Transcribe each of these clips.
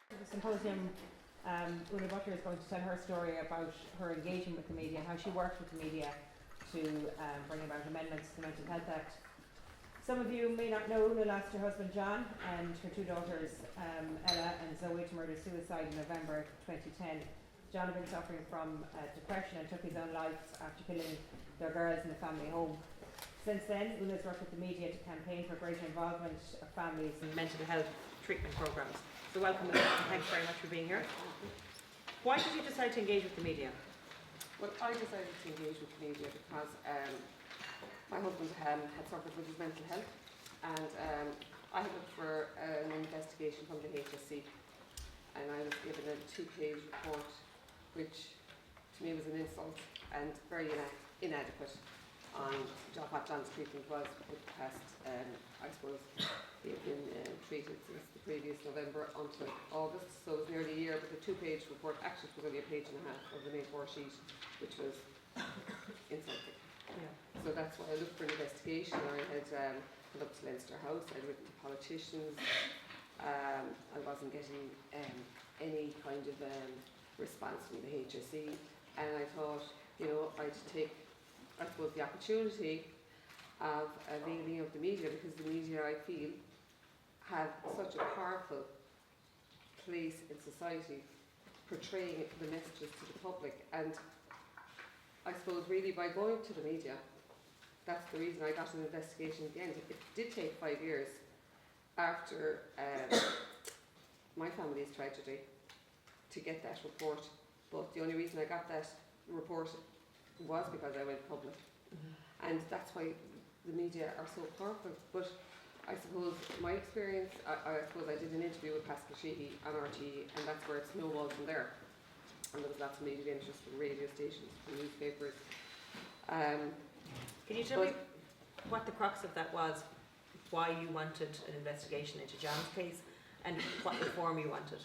The symposium, Una Butler is going to tell her story about her engagement with the media and how she worked with the media to bring about amendments to the Mental Health Act. Some of you may not know Una lost her husband John and her two daughters Ella and Zoe to murder-suicide in November 2010. John had been suffering from depression and took his own life after killing their girls in a family home. Since then, Una has worked with the media to campaign for greater involvement of families in mental health treatment programmes. So welcome and thanks very much for being here. Why did you decide to engage with the media? Well, I decided to engage with the media because my husband had suffered with his mental health, and I had looked for an investigation from the HSC, and I was given a 2-page report which to me was an insult and very inadequate on what John's treatment was with the past, I suppose he had been treated since the previous November until August, so it was nearly a year, but the 2-page report actually was only a page and a half of the A4 sheet, which was insulting. Yeah. So that's why I looked for an investigation. I had gone up to Leinster House, I'd written to politicians, I wasn't getting any kind of response from the HSE, and I thought, I'd take, I suppose, the opportunity of availing of the media, because the media, I feel, have such a powerful place in society portraying the messages to the public. And I suppose really by going to the media, that's the reason I got an investigation at the end. It did take 5 years after my family's tragedy to get that report, but the only reason I got that report was because I went public. And that's why the media are so powerful. But I suppose my experience, I suppose I did an interview with Pascal Sheehy on RTE, and that's where it snowballed from there. And there was lots of media interest from radio stations, from newspapers. Can you tell me what the crux of that was, why you wanted an investigation into John's case and what reform you wanted?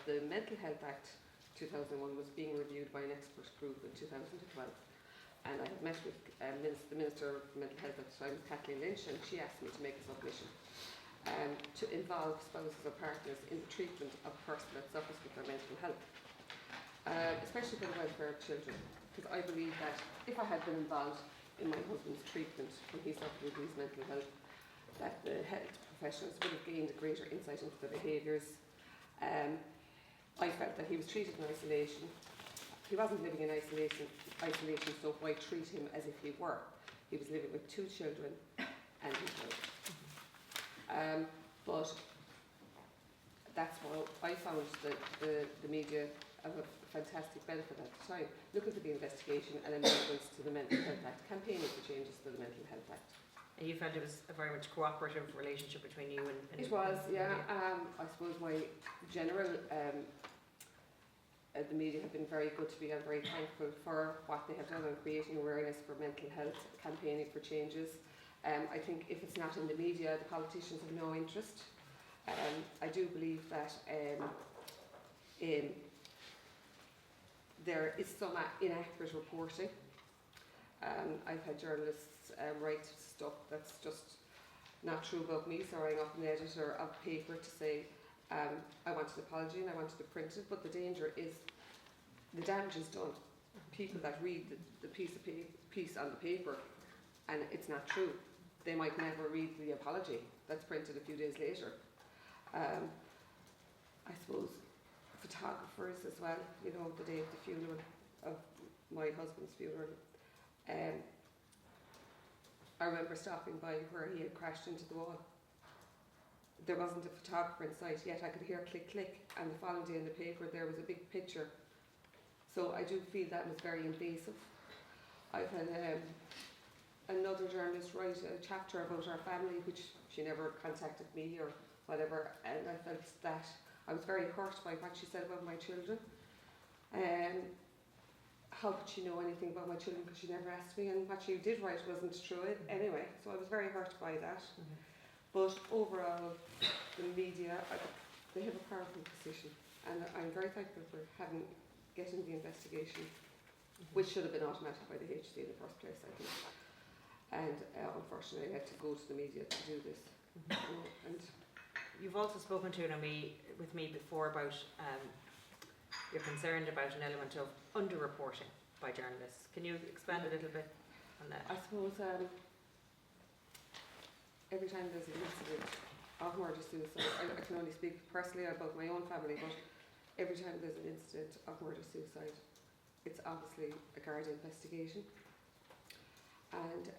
The Mental Health Act 2001 was being reviewed by an expert group in 2012, and I had met with the Minister of Mental Health at the time, Kathleen Lynch, and she asked me to make a submission to involve spouses or partners in the treatment of a person that suffers with their mental health, especially for the welfare of children, because I believe that if I had been involved in my husband's treatment when he suffered with his mental health, that the health professionals would have gained a greater insight into their behaviours. I felt that he was treated in isolation. He wasn't living in isolation, so why treat him as if he were? He was living with 2 children and his wife. But that's why I found the media of a fantastic benefit at the time, looking for the investigation and amendments to the Mental Health Act, campaigning for changes to the Mental Health Act. And you felt it was a very much cooperative relationship between you and it was, yeah. I suppose my general the media have been very good to me. I'm very thankful for what they have done on creating awareness for mental health, campaigning for changes. I think if it's not in the media, the politicians have no interest. I do believe that there is some inaccurate reporting. I've had journalists write stuff that's just not true about me, so I rang up an editor of paper to say I wanted an apology and I wanted it printed, but the danger is the damage is done. People that read the piece on the paper and it's not true, they might never read the apology that's printed a few days later. I suppose photographers as well, the day of the funeral, of my husband's funeral, I remember stopping by where he had crashed into the wall. There wasn't a photographer in sight, yet I could hear click click, and the following day in the paper there was a big picture. So I do feel that was very invasive. I've had another journalist write a chapter about our family, which she never contacted me or whatever, and I felt that I was very hurt by what she said about my children. How could she know anything about my children, because she never asked me, and what she did write wasn't true anyway, so I was very hurt by that. But overall, the media, they have a powerful position, and I'm very thankful for getting the investigation, which should have been automatic by the HSE in the first place, I think. And unfortunately I had to go to the media to do this. And you've also spoken to with me before about you're concerned about an element of underreporting by journalists. Can you expand a little bit on that? I suppose every time there's an incident of murder-suicide, I can only speak personally about my own family, but every time there's an incident of murder-suicide, it's obviously a Garda investigation. And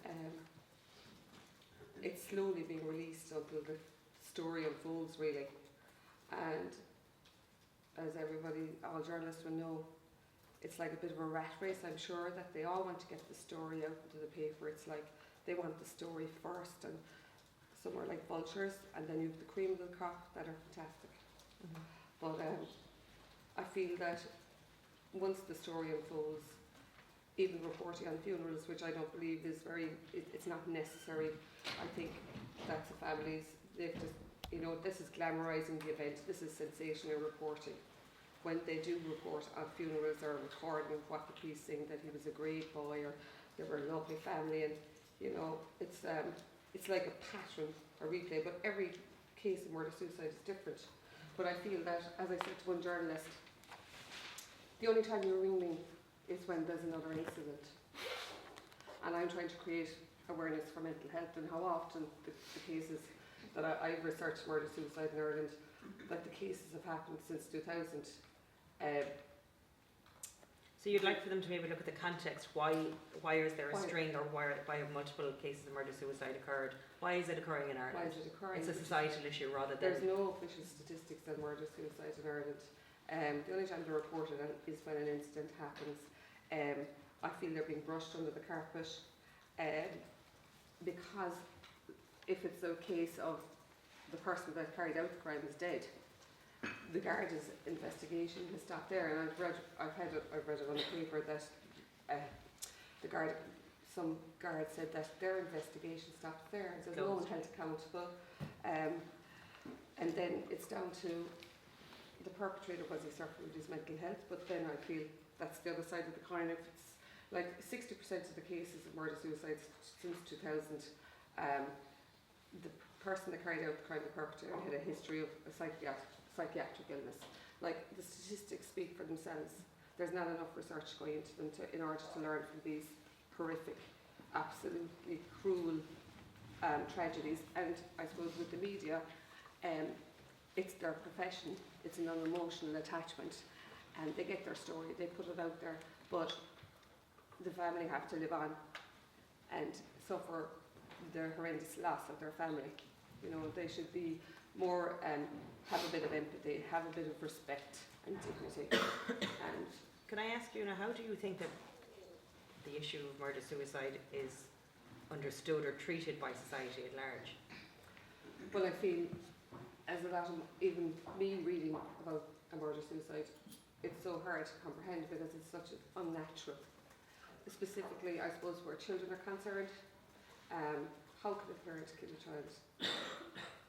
it's slowly being released until the story unfolds, really. And as everybody, all journalists will know, it's like a bit of a rat race, I'm sure, that they all want to get the story out into the paper. It's like they want the story first, and some are like vultures, and then you have the cream of the crop that are fantastic. Mm-hmm. But I feel that once the story unfolds, even reporting on funerals, which I don't believe is it's not necessary. I think that's the families, they've just, this is glamorising the event, this is sensational reporting. When they do report on funerals or recording what the police think that he was a great boy or they were a lovely family, and it's like a pattern, a replay, but every case of murder-suicide is different. But I feel that, as I said to one journalist, the only time you ring me is when there's another incident. And I'm trying to create awareness for mental health, and how often the cases that I've researched murder-suicide in Ireland, that the cases have happened since 2000. So you'd like for them to maybe look at the context. Why is there a string, or why have multiple cases of murder-suicide occurred? Why is it occurring in Ireland? Why is it occurring? It's a societal issue rather than... There's no official statistics on murder-suicide in Ireland. The only time they're reported is when an incident happens. I feel they're being brushed under the carpet because if it's a case of the person that carried out the crime is dead, the Garda's investigation has stopped there. And I've read it on the paper that some guards said that their investigation stopped there, and so no one held accountable. And then it's down to the perpetrator, was he suffering with his mental health? But then I feel that's the other side of the coin. If it's like 60% of the cases of murder-suicides since 2000, the person that carried out the crime, the perpetrator, had a history of a psychiatric illness. Like, the statistics speak for themselves. There's not enough research going into them in order to learn from these horrific, absolutely cruel tragedies. And I suppose with the media, it's their profession, it's an unemotional attachment, and they get their story, they put it out there, but the family have to live on and suffer the horrendous loss of their family. They should be more, have a bit of empathy, have a bit of respect and dignity. And can I ask you now, how do you think that the issue of murder-suicide is understood or treated by society at large? Well, I feel, as a lot of, even me reading about a murder-suicide, it's so hard to comprehend because it's such an unnatural. Specifically, I suppose, where children are concerned. How can a parent kill a child?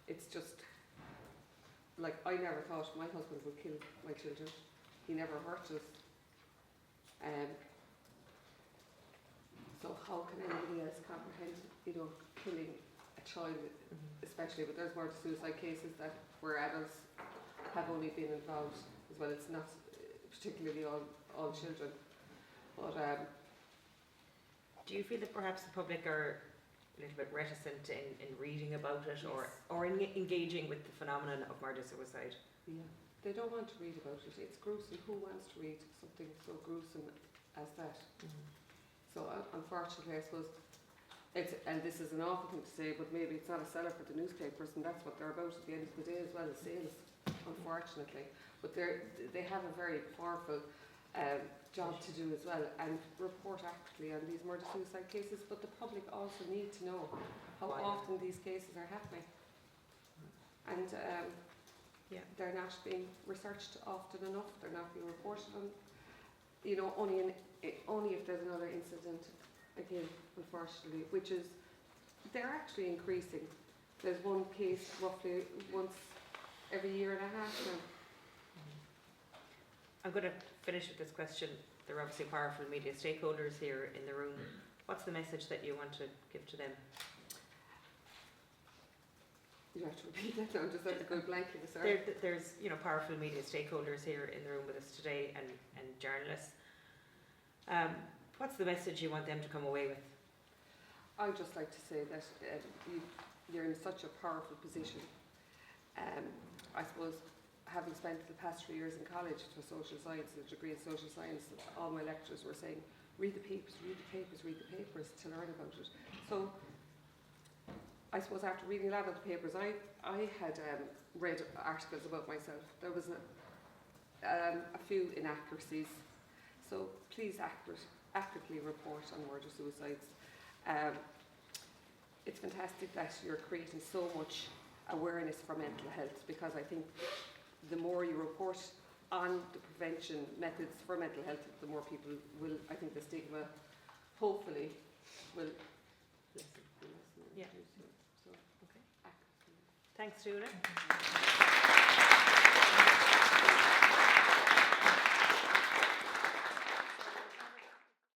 It's just, like, I never thought my husband would kill my children. He never hurt us. So how can anybody else comprehend, killing a child, especially, but there's murder-suicide cases where adults have only been involved as well. It's not particularly all children. But do you feel that perhaps the public are a little bit reticent in reading about it, yes, or in engaging with the phenomenon of murder-suicide? Yeah, they don't want to read about it. It's gruesome. Who wants to read something so gruesome as that? Mm-hmm. So unfortunately, I suppose, and this is an awful thing to say, but maybe it's not a seller for the newspapers, and that's what they're about at the end of the day, as well as sales, unfortunately. But they have a very powerful job to do as well, and report accurately on these murder-suicide cases, but the public also need to know how often these cases are happening. And they're not being researched often enough, they're not being reported on, only if there's another incident, again, unfortunately, which is, they're actually increasing. There's one case roughly once every year and a half now. I'm going to finish with this question. There are obviously powerful media stakeholders here in the room. What's the message that you want to give to them? You have to repeat that now, just like a good blanket, sorry. There's powerful media stakeholders here in the room with us today, and journalists. What's the message you want them to come away with? I'd just like to say that you're in such a powerful position. I suppose, having spent the past 3 years in college for social science, a degree in social science, all my lecturers were saying, read the papers, read the papers, read the papers to learn about it. So I suppose after reading a lot of the papers, I had read articles about myself. There was a few inaccuracies. So please accurately report on murder suicides. It's fantastic that you're creating so much awareness for mental health, because I think the more you report on the prevention methods for mental health, the more people will, I think the stigma hopefully will listen. Yeah. So, Okay. Thanks, Una.